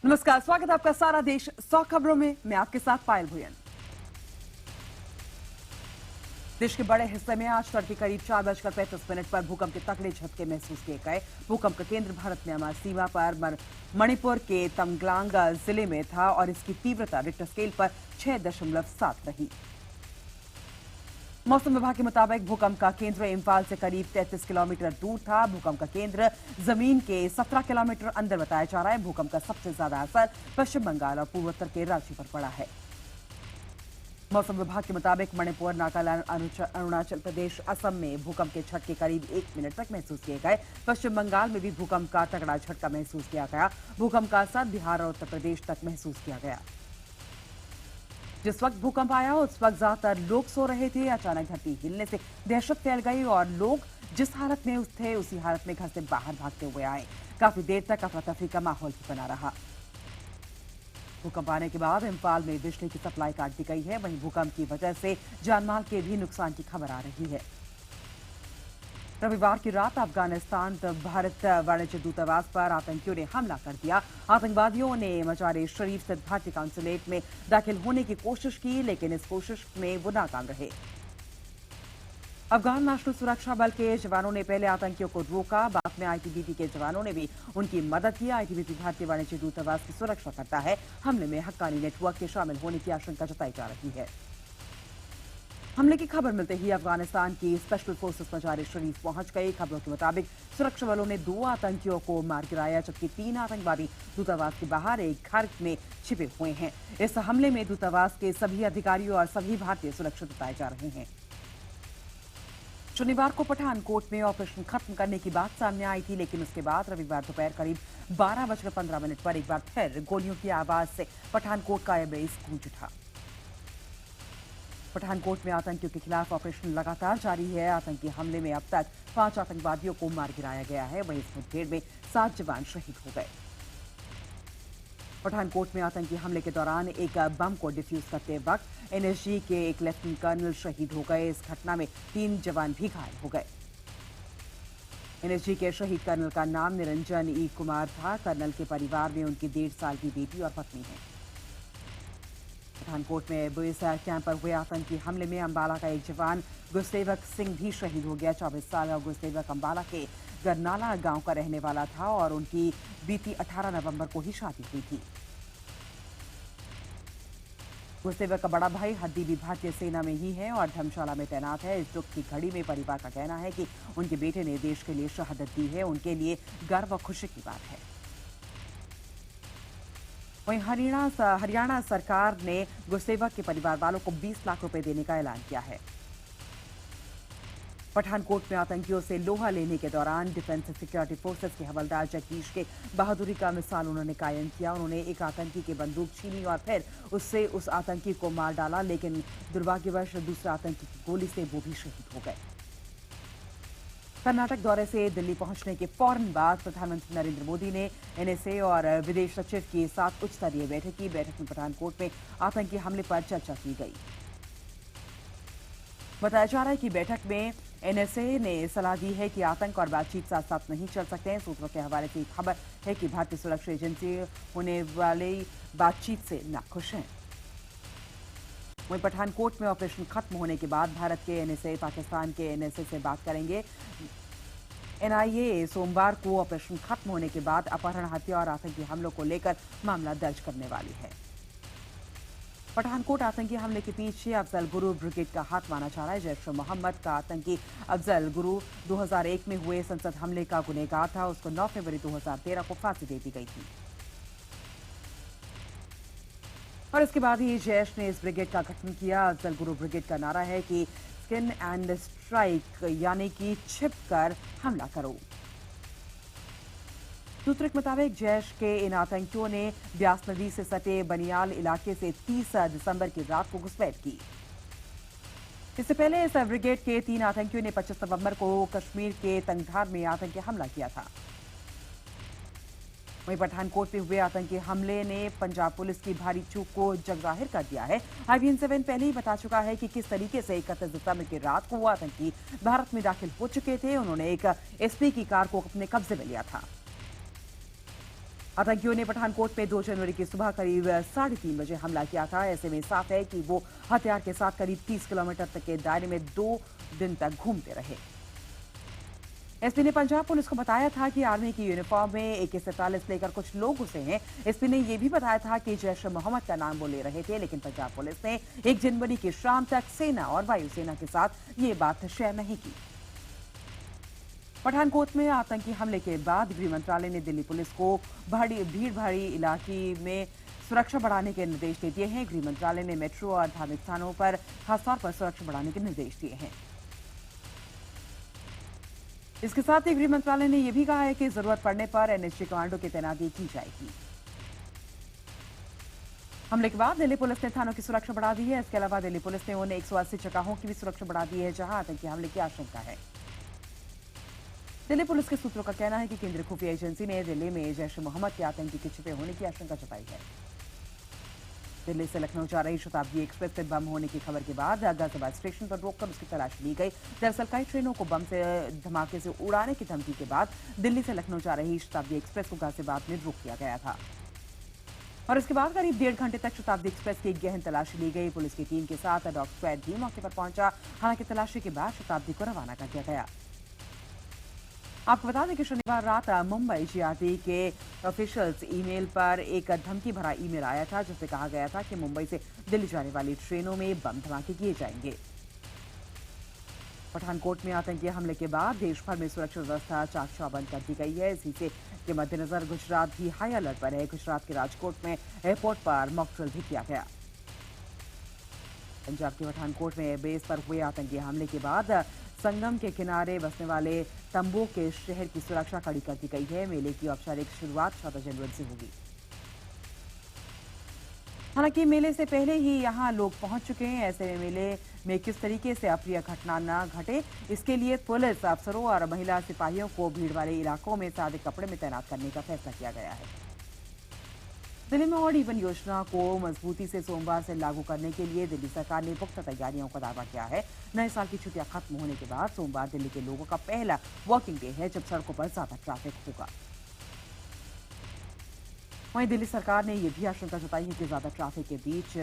नमस्कार, स्वागत है आपका सारा देश 100 खबरों में। मैं आपके साथ पायल भुयन। देश के बड़े हिस्से में आज तड़के करीब 4:35 पर भूकंप के तगड़े झटके महसूस किए गए। भूकंप का केंद्र भारत म्यांमार सीमा पर मणिपुर के तमग्लांग जिले में था और इसकी तीव्रता रिक्टर स्केल पर 6.7 रही। मौसम विभाग के मुताबिक भूकंप का केंद्र इम्फाल से करीब 33 किलोमीटर दूर था। भूकंप का केंद्र जमीन के 17 किलोमीटर अंदर बताया जा रहा है। भूकंप का सबसे ज्यादा असर पश्चिम बंगाल और पूर्वोत्तर के राज्यों पर पड़ा है। मौसम विभाग के मुताबिक मणिपुर, नागालैंड, अरुणाचल प्रदेश, असम में भूकंप के झटके करीब 1 मिनट तक महसूस किए गए। पश्चिम बंगाल में भी भूकंप का तगड़ा झटका महसूस किया गया। भूकंप का असर बिहार और उत्तर प्रदेश तक महसूस किया गया। जिस वक्त भूकंप आया उस वक्त ज्यादातर लोग सो रहे थे। अचानक धरती हिलने से दहशत फैल गई और लोग जिस हालत में थे उसी हालत में घर से बाहर भागते हुए आए। काफी देर तक अफरा तफरी का माहौल भी बना रहा। भूकंप आने के बाद इम्फाल में बिजली की सप्लाई काट दी गई है। वहीं भूकंप की वजह से जानमाल के भी नुकसान की खबर आ रही है। रविवार की रात अफगानिस्तान भारत वाणिज्य दूतावास पर आतंकियों ने हमला कर दिया। आतंकवादियों ने मजार शरीफ स्थित भारतीय काउंसुलेट में दाखिल होने की कोशिश की, लेकिन इस कोशिश में वो नाकाम रहे। अफगान नेशनल सुरक्षा बल के जवानों ने पहले आतंकियों को रोका। बाद में आईटीबीपी के जवानों ने भी उनकी मदद की। आईटीबीपी भारतीय वाणिज्य दूतावास की सुरक्षा करता है। हमले में हक्कानी नेटवर्क के शामिल होने की आशंका जताई जा रही है। हमले की खबर मिलते ही अफगानिस्तान की स्पेशल फोर्सेस मजार शरीफ पहुंच गई। खबरों के मुताबिक सुरक्षा बलों ने 2 आतंकियों को मार गिराया, जबकि 3 आतंकवादी दूतावास के बाहर एक घर में छिपे हुए हैं। इस हमले में दूतावास के सभी अधिकारियों और सभी भारतीय सुरक्षित बताए जा रहे हैं। शनिवार को पठानकोट में ऑपरेशन खत्म करने की बात सामने आई थी, लेकिन उसके बाद रविवार दोपहर करीब 12:15 पर एक बार फिर गोलियों की आवाज से पठानकोट का एयरबेस गूंज उठा। पठानकोट में आतंकियों के खिलाफ ऑपरेशन लगातार जारी है। आतंकी हमले में अब तक 5 आतंकवादियों को मार गिराया गया है। वहीं इस मुठभेड़ में 7 जवान शहीद हो गए। पठानकोट में आतंकी हमले के दौरान एक बम को डिफ्यूज करते वक्त एनएसजी के एक लेफ्टिनेंट कर्नल शहीद हो गए। इस घटना में 3 जवान भी घायल हो गए। एनएसजी के शहीद कर्नल का नाम निरंजन ई कुमार था। कर्नल के परिवार में उनकी 1.5 साल की बेटी और पत्नी है। पठानकोट में बोईसर कैंप पर हुए आतंकी हमले में अंबाला का एक जवान गुरसेवक सिंह भी शहीद हो गया। 24 साल का गुरसेवक अंबाला के गरनाला गांव का रहने वाला था और उनकी बीती 18 नवंबर को ही शादी हुई थी। गुरसेवक का बड़ा भाई हड्डी भी भारतीय सेना में ही है और धर्मशाला में तैनात है। इस दुख की घड़ी में परिवार का कहना है कि उनके बेटे ने देश के लिए शहादत दी है। उनके लिए गर्व और खुशी की बात है। वहीं हरियाणा सरकार ने गुरसेवक के परिवार वालों को 20 लाख रुपए देने का ऐलान किया है। पठानकोट में आतंकियों से लोहा लेने के दौरान डिफेंस सिक्योरिटी फोर्सेस के हवलदार जगदीश के बहादुरी का मिसाल उन्होंने कायम किया। उन्होंने एक आतंकी की बंदूक छीनी और फिर उससे उस आतंकी को मार डाला, लेकिन दुर्भाग्यवश दूसरे आतंकी की गोली से वो भी शहीद हो गए। कर्नाटक दौरे से दिल्ली पहुंचने के फौरन बाद प्रधानमंत्री नरेंद्र मोदी ने एनएसए और विदेश सचिव के साथ उच्च स्तरीय बैठक की। बैठक में पठानकोट में आतंकी हमले पर चर्चा की गई। बताया जा रहा है कि बैठक में एनएसए ने सलाह दी है कि आतंक और बातचीत साथ साथ नहीं चल सकते हैं। सूत्रों के हवाले से खबर है कि भारतीय सुरक्षा एजेंसी होने वाली बातचीत से नाखुश हैं। वहीं पठानकोट में ऑपरेशन खत्म होने के बाद भारत के एनएसए पाकिस्तान के एनएसए से बात करेंगे। एनआईए सोमवार को ऑपरेशन खत्म होने के बाद अपहरण, हत्या और आतंकी हमलों को लेकर मामला दर्ज करने वाली है। पठानकोट आतंकी हमले के पीछे अफजल गुरु ब्रिगेड का हाथ माना जा रहा है। जैश मोहम्मद का आतंकी अफजल गुरु 2001 में हुए संसद हमले का गुनहगार था। उसको 9 फरवरी 2013 को फांसी दे दी गई थी और इसके बाद ही जैश ने इस ब्रिगेड का गठन किया। अफजल गुरु ब्रिगेड का नारा है कि स्किन एंड स्ट्राइक, यानी कि छिप कर हमला करो। सूत्रों के मुताबिक जैश के इन आतंकियों ने ब्यास नदी से सटे बनियाल इलाके से 30 दिसंबर की रात को घुसपैठ की। इससे पहले इस ब्रिगेड के 3 आतंकियों ने 25 नवंबर को कश्मीर के तंगधार में आतंकी हमला किया था। वहीं पठानकोट में हुए आतंकी हमले ने पंजाब पुलिस की भारी चूक को जगजाहिर कर दिया है। IBN7 पहले ही बता चुका है कि किस तरीके से 31 दिसंबर की रात को वो आतंकी भारत में दाखिल हो चुके थे। उन्होंने एक SP की कार को अपने कब्जे में लिया था। आतंकियों ने पठानकोट में 2 जनवरी की सुबह करीब 3:30 बजे हमला किया था। ऐसे में साफ है कि वो हथियार के साथ करीब 30 किलोमीटर तक के दायरे में 2 दिन तक घूमते रहे। एसपी ने पंजाब पुलिस को बताया था कि आर्मी की यूनिफॉर्म में AK-47 लेकर कुछ लोग घुसे हैं। एसपी ने यह भी बताया था कि जैश ए मोहम्मद का नाम वो ले रहे थे, लेकिन पंजाब पुलिस ने 1 जनवरी की शाम तक सेना और वायुसेना के साथ ये बात शेयर नहीं की। पठानकोट में आतंकी हमले के बाद गृह मंत्रालय ने दिल्ली पुलिस को भीड़ भाड़ी इलाके में सुरक्षा बढ़ाने के निर्देश दे दिए हैं। गृह मंत्रालय ने मेट्रो और धार्मिक स्थानों पर खासतौर पर सुरक्षा बढ़ाने के निर्देश दिए हैं। इसके साथ ही गृह मंत्रालय ने यह भी कहा है कि जरूरत पड़ने पर एनएसजी कमांडो की तैनाती की जाएगी। हमले के बाद दिल्ली पुलिस ने थानों की सुरक्षा बढ़ा दी है। इसके अलावा दिल्ली पुलिस ने उन 180 जगहों की भी सुरक्षा बढ़ा दी है जहां आतंकी हमले की आशंका है। दिल्ली पुलिस के सूत्रों का कहना है कि केंद्रीय खुफिया एजेंसी ने दिल्ली में जैश ए मोहम्मद के आतंकी के छिपे होने की आशंका जताई है। दिल्ली से लखनऊ जा रही शताब्दी एक्सप्रेस से बम होने की खबर के बाद गाजियाबाद स्टेशन पर रोककर उसकी तलाशी ली गई। दरअसल कई ट्रेनों को बम से धमाके से उड़ाने की धमकी के बाद दिल्ली से लखनऊ जा रही शताब्दी एक्सप्रेस को गाजियाबाद में रोक दिया गया था और इसके बाद करीब 1.5 घंटे तक शताब्दी एक्सप्रेस की गहन तलाशी ली गई। पुलिस की टीम के साथ डॉग स्क्वाड भी मौके पर पहुंचा। हालांकि तलाशी के बाद शताब्दी को रवाना कर दिया गया। आपको बता दें कि शनिवार रात मुंबई जीआरटी के ऑफिशियल्स ईमेल पर एक धमकी भरा ईमेल आया था, जिसमें कहा गया था कि मुंबई से दिल्ली जाने वाली ट्रेनों में बम धमाके किए जाएंगे। पठानकोट में आतंकी हमले के बाद देश भर में सुरक्षा व्यवस्था चाक चौबंद कर दी गई है। इसी से के मद्देनजर गुजरात भी हाई अलर्ट पर है। गुजरात के राजकोट में एयरपोर्ट पर मॉक ड्रिल भी किया गया। पंजाब के पठानकोट में बेस पर हुए आतंकी हमले के बाद संगम के किनारे बसने वाले तंबू के शहर की सुरक्षा कड़ी कर दी गई है। मेले की औपचारिक शुरुआत 14 जनवरी से होगी। हालांकि मेले से पहले ही यहां लोग पहुंच चुके हैं। ऐसे में मेले में किस तरीके से अप्रिय घटना न घटे, इसके लिए पुलिस अफसरों और महिला सिपाहियों को भीड़ वाले इलाकों में सादे कपड़े में तैनात करने का फैसला किया गया है। दिल्ली में ऑड इवन योजना को मजबूती से सोमवार से लागू करने के लिए दिल्ली सरकार ने पुख्ता तैयारियों का दावा किया है। नए साल की छुट्टियां खत्म होने के बाद सोमवार दिल्ली के लोगों का पहला वर्किंग डे है, जब सड़कों पर ज्यादा ट्रैफिक होगा। वहीं दिल्ली सरकार ने यह भी आशंका जताई है कि ज्यादा ट्रैफिक के बीच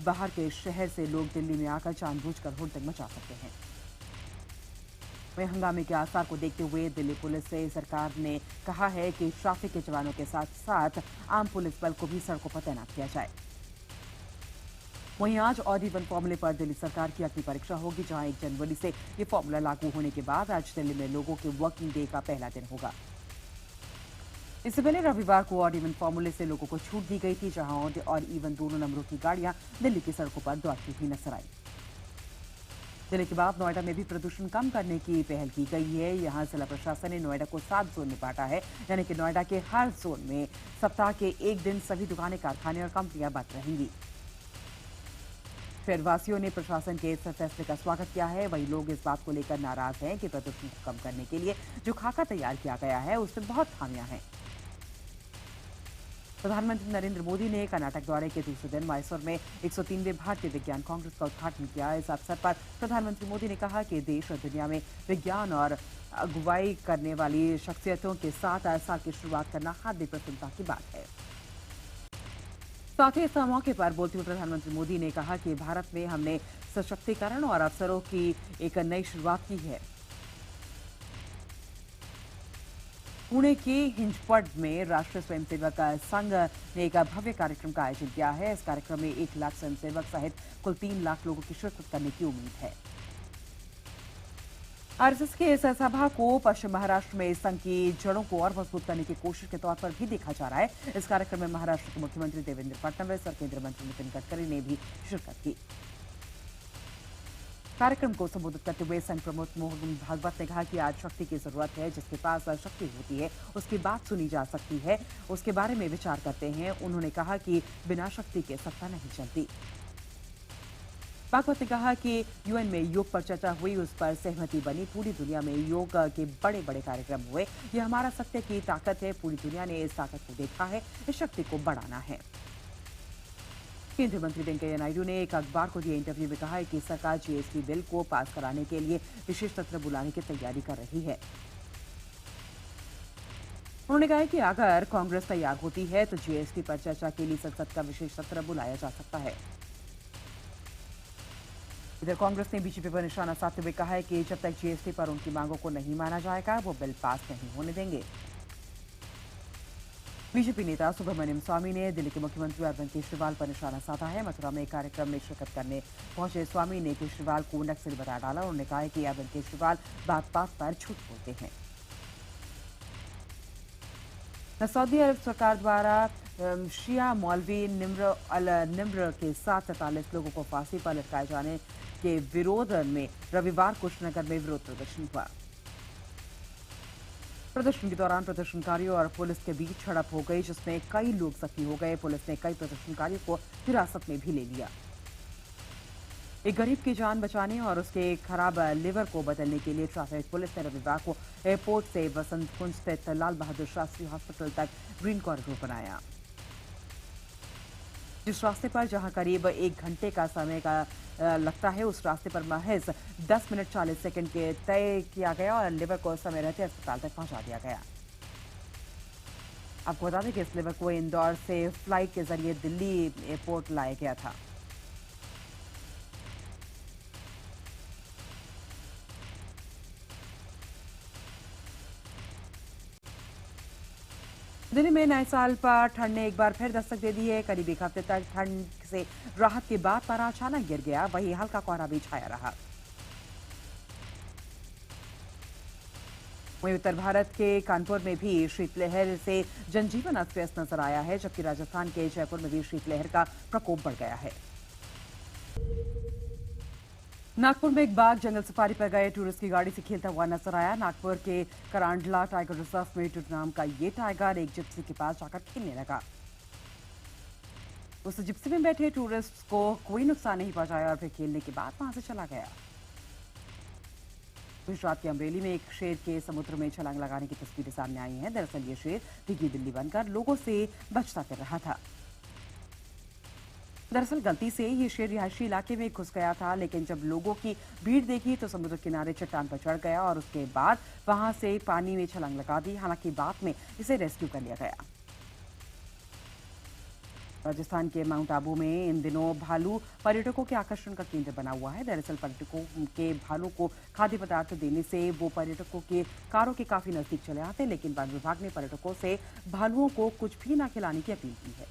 बाहर के शहर से लोग दिल्ली में आकर जानबूझकर हुड़दंग मचा सकते हैं। वहीं हंगामे के आसार को देखते हुए दिल्ली पुलिस से सरकार ने कहा है कि ट्रैफिक के जवानों के साथ साथ आम पुलिस बल को भी सड़कों पर तैनात किया जाए। वहीं आज ऑड इवन फॉर्मूले पर दिल्ली सरकार की अग्नि परीक्षा होगी, जहां 1 जनवरी से ये फॉर्मूला लागू होने के बाद आज दिल्ली में लोगों के वर्किंग डे का पहला दिन होगा। इससे पहले रविवार को ऑड इवन फॉर्मूले से लोगों को छूट दी गई थी, जहां ऑड और इवन दोनों नंबरों की गाड़ियां दिल्ली की सड़कों पर दौड़ती हुई नजर आई। दिल्ली के बाद नोएडा में भी प्रदूषण कम करने की पहल की गई है। यहां जिला प्रशासन ने नोएडा को 7 जोन में बांटा है, यानी कि नोएडा के हर जोन में सप्ताह के एक दिन सभी दुकानें, कारखाने और कंपनियां बंद रहेंगी। शहरवासियों ने प्रशासन के इस फैसले का स्वागत किया है। वही लोग इस बात को लेकर नाराज हैं कि प्रदूषण को कम करने के लिए जो खाका तैयार किया गया है उसमें बहुत खामियां हैं। प्रधानमंत्री नरेंद्र मोदी ने कर्नाटक दौरे के दूसरे दिन मैसूर में 103वें भारतीय विज्ञान कांग्रेस का उद्घाटन किया। इस अवसर पर प्रधानमंत्री मोदी ने कहा कि देश और दुनिया में विज्ञान और अगुवाई करने वाली शख्सियतों के साथ साल की शुरुआत करना हार्दिक प्रसन्नता की बात है। साथ ही इस मौके पर बोलते हुए प्रधानमंत्री मोदी ने कहा कि भारत में हमने सशक्तिकरण और अवसरों की एक नई शुरुआत की है। पुणे के हिंजपड में राष्ट्रीय स्वयंसेवक संघ ने एक भव्य कार्यक्रम का आयोजन किया है। इस कार्यक्रम में 1 लाख स्वयंसेवक सहित कुल 3 लाख लोगों की शिरकत करने की उम्मीद है। आरएसएस के इस सभा को पश्चिम महाराष्ट्र में संघ की जड़ों को और मजबूत करने की कोशिश के तौर पर भी देखा जा रहा है। इस कार्यक्रम में महाराष्ट्र के मुख्यमंत्री देवेंद्र फडणवीस और केंद्रीय मंत्री नितिन गडकरी ने भी शिरकत की। कार्यक्रम को संबोधित करते हुए संघ प्रमुख मोहन भागवत ने कहा कि आज शक्ति की जरूरत है। जिसके पास शक्ति होती है उसकी बात सुनी जा सकती है, उसके बारे में विचार करते हैं। उन्होंने कहा कि बिना शक्ति के सत्ता नहीं चलती। भागवत ने कहा कि यूएन में योग पर चर्चा हुई, उस पर सहमति बनी। पूरी दुनिया में योग के बड़े बड़े कार्यक्रम हुए। यह हमारा सत्य की ताकत है। पूरी दुनिया ने इस ताकत को देखा है। इस शक्ति को बढ़ाना है। केंद्रीय मंत्री वेंकैया नायडू ने एक अखबार को दिए इंटरव्यू में कहा है कि सरकार जीएसटी बिल को पास कराने के लिए विशेष सत्र बुलाने की तैयारी कर रही है। उन्होंने कहा है कि अगर कांग्रेस तैयार होती है तो जीएसटी पर चर्चा के लिए संसद का विशेष सत्र बुलाया जा सकता है। इधर कांग्रेस ने बीजेपी पर निशाना साधते हुए कहा है कि जब तक जीएसटी पर उनकी मांगों को नहीं माना जाएगा वो बिल पास नहीं होने देंगे। बीजेपी नेता सुब्रमण्यम स्वामी ने दिल्ली के मुख्यमंत्री अरविंद केजरीवाल पर निशाना साधा है। मथुरा में एक कार्यक्रम में शिरकत करने पहुंचे स्वामी ने केजरीवाल को नक्सली बता डाला। उन्होंने कहा है कि अरविंद केजरीवाल बात बात पर झूठ बोलते हैं। सऊदी अरब सरकार द्वारा शिया मौलवी निम्र अल निम्र के साथ 43 लोगों को फांसी पर लटकाए जाने के विरोध में रविवार को श्रीनगर में विरोध प्रदर्शन हुआ। प्रदर्शन के दौरान प्रदर्शनकारियों और पुलिस के बीच झड़प हो गई, जिसमें कई लोग जख्मी हो गए। पुलिस ने कई प्रदर्शनकारियों को हिरासत में भी ले लिया। एक गरीब की जान बचाने और उसके खराब लिवर को बदलने के लिए ट्रैफिक पुलिस ने रविवार को एयरपोर्ट से वसंत कुंज स्थित लाल बहादुर शास्त्री हॉस्पिटल तक ग्रीन कॉरिडोर बनाया। जिस रास्ते पर जहां करीब 1 घंटे का समय लगता है, उस रास्ते पर महज 10 मिनट 40 सेकंड के तय किया गया और लिवर को समय रहते अस्पताल तक पहुंचा दिया गया। आपको बता दें कि इस लिवर को इंदौर से फ्लाइट के जरिए दिल्ली एयरपोर्ट लाया गया था। दिल्ली में नए साल पर ठंड ने एक बार फिर दस्तक दे दी है। करीब 1 हफ्ते तक ठंड से राहत के बाद पारा अचानक गिर गया, वहीं हल्का कोहरा भी छाया रहा। वहीं उत्तर भारत के कानपुर में भी शीतलहर से जनजीवन अस्त व्यस्त नजर आया है, जबकि राजस्थान के जयपुर में भी शीतलहर का प्रकोप बढ़ गया है। नागपुर में एक बाघ जंगल सफारी पर गए टूरिस्ट की गाड़ी से खेलता हुआ नजर आया। नागपुर के करांडला टाइगर रिजर्व में टुट नाम का ये टाइगर एक जिप्सी के पास जाकर खेलने लगा। उस जिप्सी में बैठे टूरिस्ट को कोई नुकसान नहीं पहुंचाया और फिर खेलने के बाद वहां से चला गया। गुजरात के अमरेली में एक शेर के समुद्र में छलांग लगाने की तस्वीरें सामने आई हैं। दरअसल ये शेर दिग्गी बिल्ली बनकर लोगों से बचता कर रहा था। दरअसल गलती से ये शेर रिहायशी इलाके में घुस गया था, लेकिन जब लोगों की भीड़ देखी तो समुद्र किनारे चट्टान पर चढ़ गया और उसके बाद वहां से पानी में छलांग लगा दी। हालांकि बाद में इसे रेस्क्यू कर लिया गया। राजस्थान के माउंट आबू में इन दिनों भालू पर्यटकों के आकर्षण का केंद्र बना हुआ है। दरअसल पर्यटकों के भालू को खाद्य पदार्थ देने से वो पर्यटकों के कारों के काफी नजदीक चले आते, लेकिन वन विभाग ने पर्यटकों से भालुओं को कुछ भी न खिलाने की अपील की है।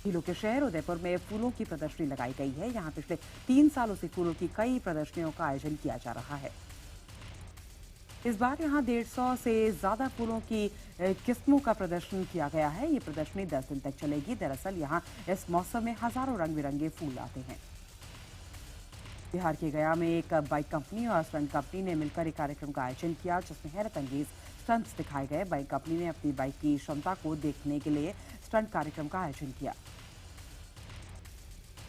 झीलों के शहर उदयपुर में फूलों की प्रदर्शनी लगाई गई है। यहाँ पिछले 3 सालों से फूलों की कई प्रदर्शनियों का आयोजन किया जा रहा है। इस बार यहाँ 150 से ज्यादा फूलों की किस्मों का प्रदर्शन किया गया है। ये प्रदर्शनी 10 दिन तक चलेगी। दरअसल यहाँ इस मौसम में हजारों रंग बिरंगे फूल आते हैं। बिहार के गया में एक बाइक कंपनी और स्टंट कंपनी ने मिलकर एक कार्यक्रम का आयोजन किया, जिसमें हैरत अंगेज स्टंट्स दिखाए गए। बाइक कंपनी ने अपनी बाइक की क्षमता को देखने के लिए स्टंट कार्यक्रम का आयोजन किया।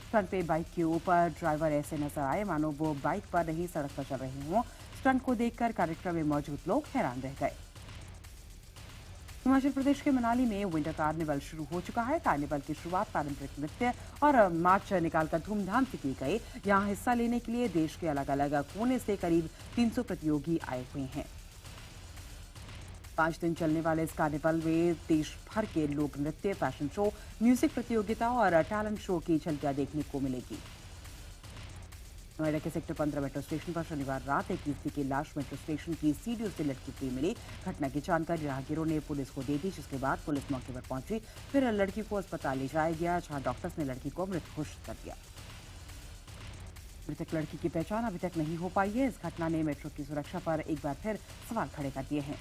स्टंट पे बाइक के ऊपर ड्राइवर ऐसे नजर आए मानो वो बाइक पर नहीं सड़क पर चल रहे हों। स्टंट को देखकर कार्यक्रम में मौजूद लोग हैरान रह गए। हिमाचल प्रदेश के मनाली में विंटर कार्निवल शुरू हो चुका है। कार्निवल की शुरुआत पारंपरिक नृत्य और मार्च निकालकर धूमधाम से की गई। यहाँ हिस्सा लेने के लिए देश के अलग अलग कोने से करीब 300 प्रतियोगी आए हुए हैं। 5 दिन चलने वाले इस कार्निवल में देश भर के लोक नृत्य, फैशन शो, म्यूजिक प्रतियोगिता और टैलेंट शो की झलकियां देखने को मिलेगी। नोएडा के सेक्टर 15 मेट्रो स्टेशन पर शनिवार रात एक युवती की लाश मेट्रो स्टेशन की सीढ़ियों से लटकी हुई मिली। घटना की जानकारी राहगीरों ने पुलिस को दे दी, जिसके बाद पुलिस मौके पर पहुंची। फिर लड़की को अस्पताल ले जाया गया, जहां डॉक्टर्स ने लड़की को मृत घोषित कर दिया। मृतक लड़की की पहचान अभी तक नहीं हो पाई है। इस घटना ने मेट्रो की सुरक्षा पर एक बार फिर सवाल खड़े कर दिए हैं।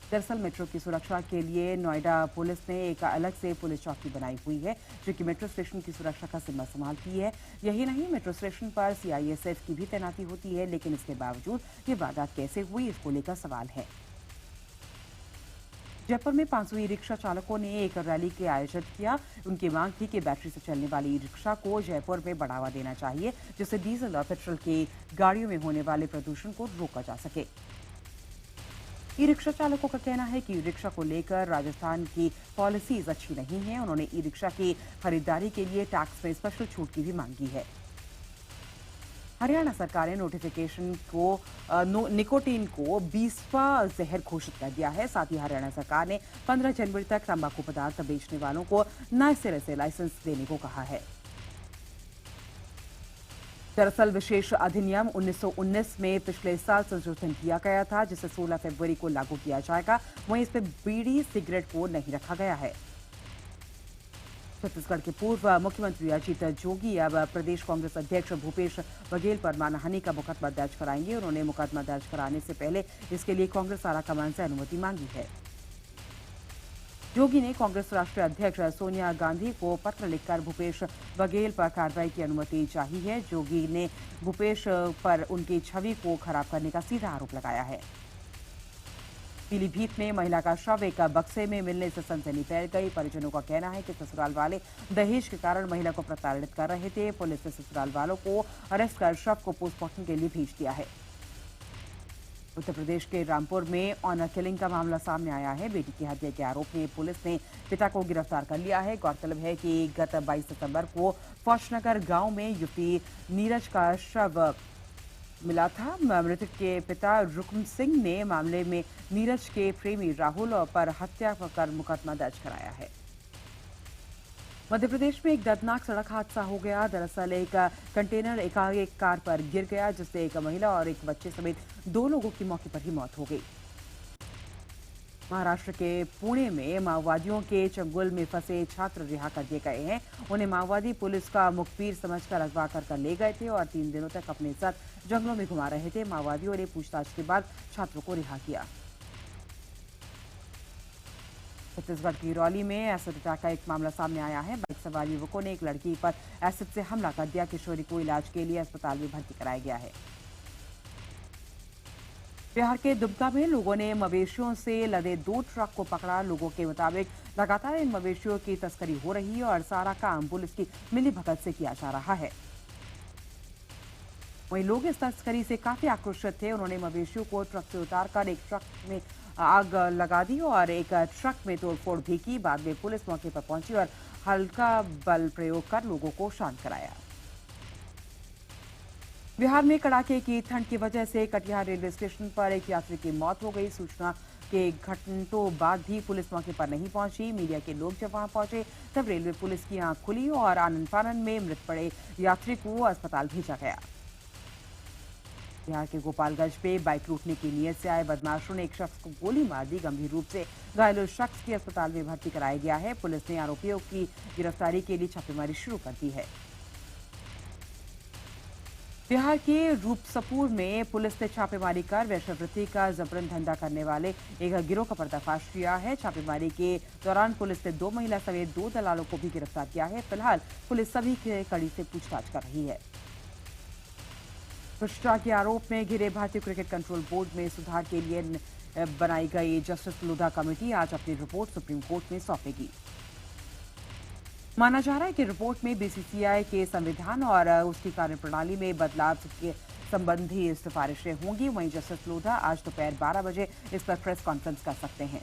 दरअसल मेट्रो की सुरक्षा के लिए नोएडा पुलिस ने एक अलग से पुलिस चौकी बनाई हुई है, जो कि मेट्रो स्टेशन की सुरक्षा का जिम्मा संभालती है। यही नहीं, मेट्रो स्टेशन पर सीआईएसएफ की भी तैनाती होती है, लेकिन इसके बावजूद ये वारदात कैसे हुई, इसको लेकर सवाल है। जयपुर में 500 ई रिक्शा चालकों ने एक रैली के आयोजन किया। उनकी मांग थी कि बैटरी से चलने वाली ई रिक्शा को जयपुर में बढ़ावा देना चाहिए, जिससे डीजल और पेट्रोल की गाड़ियों में होने वाले प्रदूषण को रोका जा सके। ई रिक्शा चालकों का कहना है कि ई रिक्शा को लेकर राजस्थान की पॉलिसीज अच्छी नहीं है। उन्होंने ई रिक्शा की खरीदारी के लिए टैक्स में स्पेशल छूट की भी मांगी है। हरियाणा सरकार ने निकोटीन को 20वां जहर घोषित कर दिया है। साथ ही हरियाणा सरकार ने 15 जनवरी तक तंबाकू पदार्थ बेचने वालों को नए सिरे से लाइसेंस देने को कहा है। दरअसल विशेष अधिनियम 1919 में पिछले साल संशोधन किया गया था, जिसे 16 फरवरी को लागू किया जाएगा। वहीं इसमें बीड़ी सिगरेट को नहीं रखा गया है। छत्तीसगढ़ के पूर्व मुख्यमंत्री अजीत जोगी अब प्रदेश कांग्रेस अध्यक्ष भूपेश बघेल पर मानहानि का मुकदमा दर्ज कराएंगे। उन्होंने मुकदमा दर्ज कराने से पहले इसके लिए कांग्रेस आलाकमान से अनुमति मांगी है। जोगी ने कांग्रेस राष्ट्रीय अध्यक्ष सोनिया गांधी को पत्र लिखकर भूपेश बघेल पर कार्रवाई की अनुमति चाही है। जोगी ने भूपेश पर उनकी छवि को खराब करने का सीधा आरोप लगाया है। पीलीभीत में महिला का शव एक बक्से में मिलने से सनसनी फैल गई। परिजनों का कहना है कि ससुराल वाले दहेज के कारण महिला को प्रताड़ित कर रहे थे। पुलिस ने ससुराल वालों को अरेस्ट कर शव को पोस्टमार्टम के लिए भेज दिया है। उत्तर प्रदेश के रामपुर में ऑनर किलिंग का मामला सामने आया है। बेटी की हत्या के आरोप में पुलिस ने पिता को गिरफ्तार कर लिया है। गौरतलब है कि गत 22 सितंबर को फौजनगर गांव में युवती नीरज का शव मिला था। मृतक के पिता रुकम सिंह ने मामले में नीरज के प्रेमी राहुल पर हत्या कर मुकदमा दर्ज कराया है। मध्य प्रदेश में एक दर्दनाक सड़क हादसा हो गया। दरअसल एक कंटेनर एकाएक कार पर गिर गया, जिससे एक महिला और एक बच्चे समेत 2 लोगों की मौके पर ही मौत हो गई। महाराष्ट्र के पुणे में माओवादियों के चंगुल में फंसे छात्र रिहा कर दिए गए हैं। उन्हें माओवादी पुलिस का मुखबिर समझकर अगवा कर ले गए थे और 3 दिनों तक अपने साथ जंगलों में घुमा रहे थे। माओवादियों ने पूछताछ के बाद छात्रों को रिहा किया। छत्तीसगढ़ की रौली में एसिड अटैक का एक मामला सामने आया है। बाइक सवार युवकों ने एक लड़की पर एसिड से हमला कर दिया। किशोरी को इलाज के लिए अस्पताल में भर्ती कराया गया है। बिहार के दुमका में लोगों ने मवेशियों से लदे 2 ट्रक को पकड़ा। लोगों के मुताबिक लगातार इन मवेशियों की तस्करी हो रही है और सारा काम पुलिस की मिलीभगत से किया जा रहा है। वहीं लोग इस तस्करी से काफी आक्रोशित थे। उन्होंने मवेशियों को ट्रक से उतारकर एक ट्रक में आग लगा दी और एक ट्रक में तोड़फोड़ भी की। बाद में पुलिस मौके पर पहुंची और हल्का बल प्रयोग कर लोगों को शांत कराया। बिहार में कड़ाके की ठंड की वजह से कटिहार रेलवे स्टेशन पर एक यात्री की मौत हो गई। सूचना के घंटों बाद भी पुलिस मौके पर नहीं पहुंची। मीडिया के लोग जब वहां पहुंचे तब रेलवे पुलिस की आंख खुली और आनन फानन में मृत पड़े यात्री को अस्पताल भेजा गया। बिहार के गोपालगंज में बाइक लूटने की नीयत से आए बदमाशों ने एक शख्स को गोली मार दी। गंभीर रूप से घायल उस शख्स की अस्पताल में भर्ती कराया गया है। पुलिस ने आरोपियों की गिरफ्तारी के लिए छापेमारी शुरू कर दी है। बिहार के रूपसपुर में पुलिस ने छापेमारी कर वेश्यावृत्ति का जबरन धंधा करने वाले एक गिरोह का पर्दाफाश किया है। छापेमारी के दौरान पुलिस ने 2 महिला समेत 2 दलालों को भी गिरफ्तार किया है। फिलहाल पुलिस सभी की कड़ी से पूछताछ कर रही है। भ्रष्टाचार के आरोप में घिरे भारतीय क्रिकेट कंट्रोल बोर्ड में सुधार के लिए बनाई गई जस्टिस लोधा कमेटी आज अपनी रिपोर्ट सुप्रीम कोर्ट में सौंपेगी। माना जा रहा है कि रिपोर्ट में बीसीसीआई के संविधान और उसकी कार्यप्रणाली में बदलाव के संबंधी सिफारिशें होंगी। वहीं जस्टिस लोधा आज दोपहर 12 बजे इस पर प्रेस कॉन्फ्रेंस कर सकते हैं।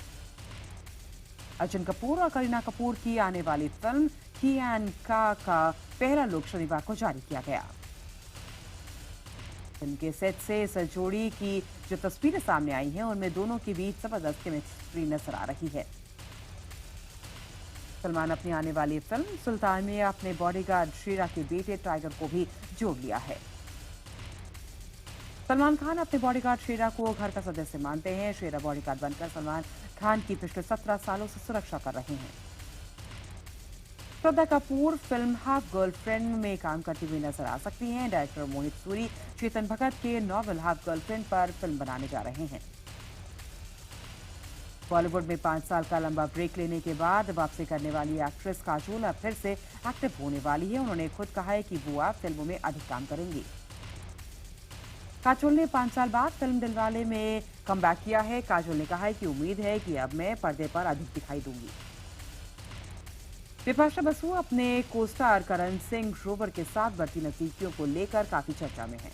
अर्जुन कपूर और करीना कपूर की आने वाली फिल्म ही एंड का पहला लुक शनिवार को जारी किया गया। फिल्म के सेट से इस जोड़ी की जो तस्वीरें सामने आई हैं उनमें दोनों के बीच जबरदस्त केमिस्ट्री नजर आ रही है। सलमान अपनी आने वाली फिल्म सुल्तान में अपने बॉडीगार्ड शेरा के बेटे टाइगर को भी जोड़ लिया है। सलमान खान अपने बॉडीगार्ड शेरा को घर का सदस्य मानते हैं। शेरा बॉडीगार्ड बनकर सलमान खान की पिछले 17 सालों से सुरक्षा कर रहे हैं। Shraddha Kapoor film half girlfriend में काम करती हुई नजर आ सकती हैं। डायरेक्टर मोहित सूरी चेतन भगत के नॉवल हाफ गर्लफ्रेंड पर फिल्म बनाने जा रहे हैं। बॉलीवुड में 5 साल का लंबा ब्रेक लेने के बाद वापसी करने वाली एक्ट्रेस काजोल अब फिर से एक्टिव होने वाली है। उन्होंने खुद कहा है कि वो अब फिल्मों में अधिक काम करेंगी। काजोल ने 5 साल बाद फिल्म दिलवाले में कमबैक किया है। काजोल ने कहा है कि उम्मीद है कि अब मैं पर्दे पर अधिक दिखाई दूंगी। बिपाशा बसु अपने को स्टार करण सिंह ग्रोवर के साथ बढ़ती नजदीकियों को लेकर काफी चर्चा में है।